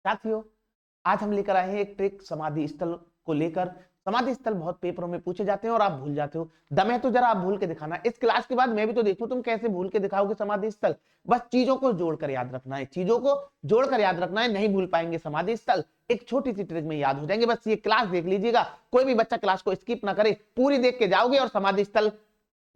साथियों, आज हम लेकर आए हैं एक ट्रिक समाधि स्थल को लेकर। समाधि स्थल बहुत पेपरों में पूछे जाते हैं और आप भूल जाते हो। दम है तो जरा आप भूल के दिखाना। इस क्लास के बाद मैं भी तो देखूं तुम कैसे भूल के दिखाओगे समाधि स्थल। बस चीजों को जोड़कर याद रखना है, चीजों को जोड़कर याद रखना है, नहीं भूल पाएंगे समाधि स्थल। एक छोटी सी ट्रिक में याद हो जाएंगे। बस ये क्लास देख लीजिएगा, कोई भी बच्चा क्लास को स्किप ना करे, पूरी देख के जाओगे और समाधि स्थल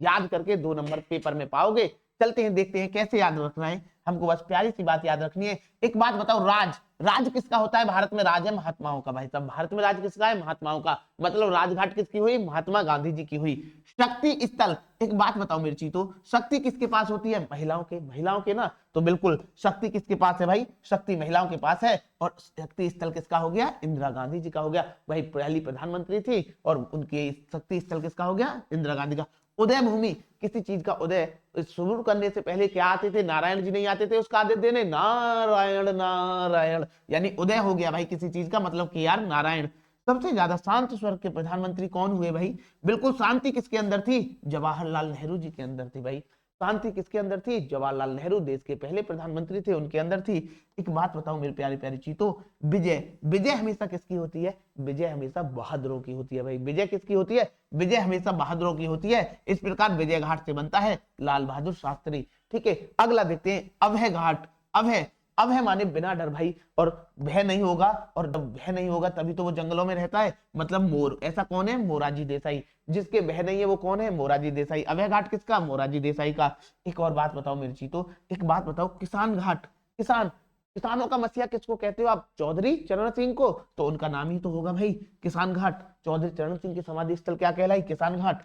याद करके 2 नंबर पेपर में पाओगे। चलते हैं, देखते हैं कैसे याद रखना है। हमको बस प्यारी सी बात याद रखनी है। एक बात बताओ, राज राज किसका होता है? भारत में राज है महात्माओं का। भाई साहब, भारत में राज किसका है? महात्माओं का। मतलब राजघाट किसकी हुई? महात्मा गांधी जी की हुई। शक्ति स्थल, एक बात बताओ मिर्ची, तो शक्ति किसके पास होती है? महिलाओं के। महिलाओं के ना, तो बिल्कुल शक्ति किसके पास है भाई? शक्ति महिलाओं के पास है। और शक्ति स्थल किसका हो गया? इंदिरा गांधी जी का हो गया। भाई पहली प्रधानमंत्री थी और उनके शक्ति स्थल किसका हो गया? इंदिरा गांधी का। उदय भूमि, किसी चीज का उदय शुरू करने से पहले क्या आते थे? नारायण जी नहीं आते थे उसका आदेश देने? नारायण नारायण, यानी उदय हो गया भाई किसी चीज का, मतलब कि यार नारायण। सबसे ज्यादा शांत स्वर के प्रधानमंत्री कौन हुए भाई? बिल्कुल शांति किसके अंदर थी? जवाहरलाल नेहरू जी के अंदर थी भाई। शांति किसके अंदर थी? जवाहरलाल नेहरू देश के पहले प्रधानमंत्री थे, उनके अंदर थी। एक बात बताओ मेरी प्यारी प्यारी चीतों, विजय विजय हमेशा किसकी होती है? विजय हमेशा बहादुरों की होती है भाई। विजय किसकी होती है? विजय हमेशा बहादुरों की होती है। इस प्रकार विजय घाट से बनता है लाल बहादुर शास्त्री। ठीक है, अगला देखते हैं, अभय घाट। अभय, अभय माने बिना डर भाई, और भय नहीं होगा, और जब भय नहीं होगा तभी तो वो जंगलों में रहता है, मतलब मोर। ऐसा कौन है? मोरारजी देसाई। जिसके भय नहीं है वो कौन है? मोरारजी देसाई। अभय घाट किसका? मोरारजी देसाई का। एक और बात बताओ मिर्ची, तो एक बात बताओ, किसान घाट। किसान, किसानों का मसीहा किसको कहते हो आप? चौधरी चरण सिंह को। तो उनका नाम ही तो होगा भाई किसान घाट। चौधरी चरण सिंह की समाधि स्थल क्या कहलाई? किसान घाट।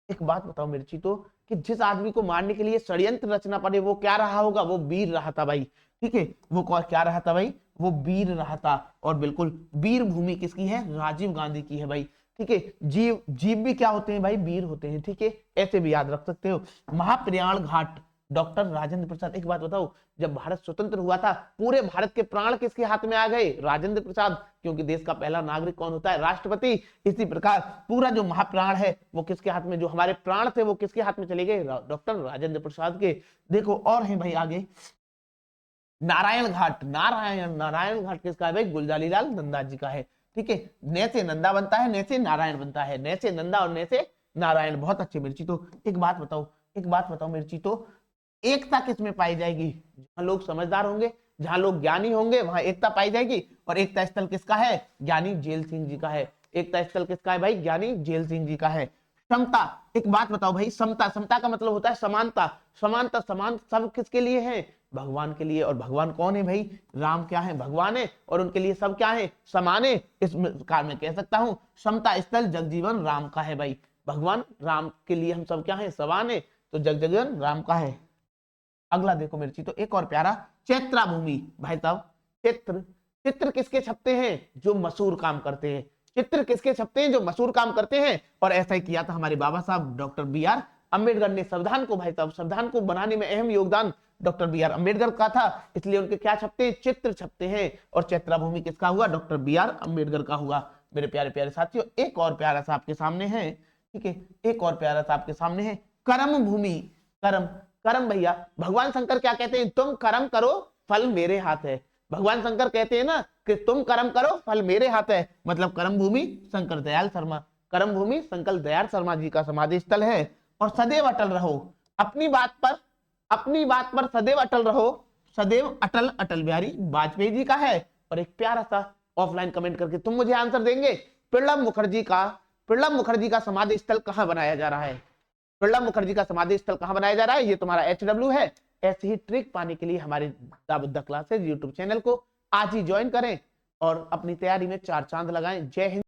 एक बात बताओ मिर्ची, तो कि जिस आदमी को मारने के लिए षड्यंत्र रचना पड़े वो क्या रहा होगा? वो वीर रहा था भाई। ठीक है, वो क्या रहा था भाई? वो वीर रहा था। और बिल्कुल वीर भूमि किसकी है? राजीव गांधी की है भाई। ठीक है, जीव जीव भी क्या होते हैं भाई? वीर होते हैं। ठीक है, ऐसे भी याद रख सकते हो। महाप्रयाण घाट, डॉक्टर राजेंद्र प्रसाद। एक बात बताओ, जब भारत स्वतंत्र हुआ था पूरे भारत के प्राण किसके हाथ में आ गए? राजेंद्र प्रसाद, क्योंकि देश का पहला नागरिक कौन होता है? राष्ट्रपति। इसी प्रकार पूरा जो महाप्राण है वो किसके हाथ में? जो हमारे प्राण थे वो किसके हाथ में चले गए? डॉक्टर राजेंद्र प्रसाद के। देखो और है भाई आगे, नारायण घाट। नारायण घाट किसका है भाई? गुलजारीलाल नंदा जी का है। ठीक है, न से नंदा बनता है, न से नारायण बनता है, न से नंदा और न से नारायण। बहुत अच्छी मिर्ची। तो एक बात बताओ, एक बात बताओ मिर्ची, तो एकता किसमें पाई जाएगी? जहां लोग समझदार होंगे, जहां लोग ज्ञानी होंगे, वहां एकता पाई जाएगी। और एकता स्थल किसका है? ज्ञानी जेल सिंह जी का है। एकता स्थल किसका है भाई? ज्ञानी जेल सिंह जी का है। समता, एक बात बताओ भाई, समता, समता का मतलब होता है समानता। समानता, समान सब किसके लिए है? भगवान के लिए। और भगवान कौन है भाई? राम क्या है? भगवान है। और उनके लिए सब क्या है? समान है। इस प्रकार में कह सकता हूं समता स्थल जगजीवन राम का है भाई। भगवान राम के लिए हम सब क्या है? समान है। तो जगजीवन राम का है। अगला देखो मिर्ची, तो एक और प्यारा, चैत्रा भूमि। भाई साहब, चित्र, चित्र किसके छपते हैं? जो मशहूर काम करते हैं। चित्र किसके छपते हैं? जो मशहूर काम करते हैं। और ऐसा ही किया था हमारे बाबा साहब डॉक्टर बी.आर. अम्बेडकर ने। संविधान को भाई साहब, संविधान को बनाने में अहम योगदान डॉक्टर बी.आर. अम्बेडकर का था, इसलिए उनके क्या छपते हैं? चित्र छपते हैं। और चैत्रा भूमि किसका हुआ? Doctor B R. अम्बेडकर का हुआ। मेरे प्यारे प्यारे साथियों, एक और प्यारा सा आपके सामने है। ठीक है, एक और प्यारा सा आपके सामने है, कर्म भूमि। कर्म, कर्म भैया, भगवान शंकर क्या कहते हैं? तुम कर्म करो फल मेरे हाथ है। भगवान शंकर कहते हैं ना कि तुम कर्म करो फल मेरे हाथ है। मतलब कर्म भूमि शंकर दयाल शर्मा। कर्म भूमि शंकर दयाल शर्मा जी का समाधि स्थल है। और सदैव अटल रहो अपनी बात पर, अपनी बात पर सदैव अटल रहो। सदैव अटल अटल बिहारी वाजपेयी जी का है। और एक प्यारा सा ऑफलाइन कमेंट करके तुम मुझे आंसर देंगे, प्रणब मुखर्जी का, प्रणब मुखर्जी का समाधि स्थल कहां बनाया जा रहा है? प्रणब मुखर्जी का समाधि स्थल कहां बनाया जा रहा है? ये तुम्हारा HW है। ऐसी ही ट्रिक पाने के लिए हमारे दावुद्दा क्लासेज यूट्यूब चैनल को आज ही ज्वाइन करें और अपनी तैयारी में 4 चांद लगाएं। जय हिंद।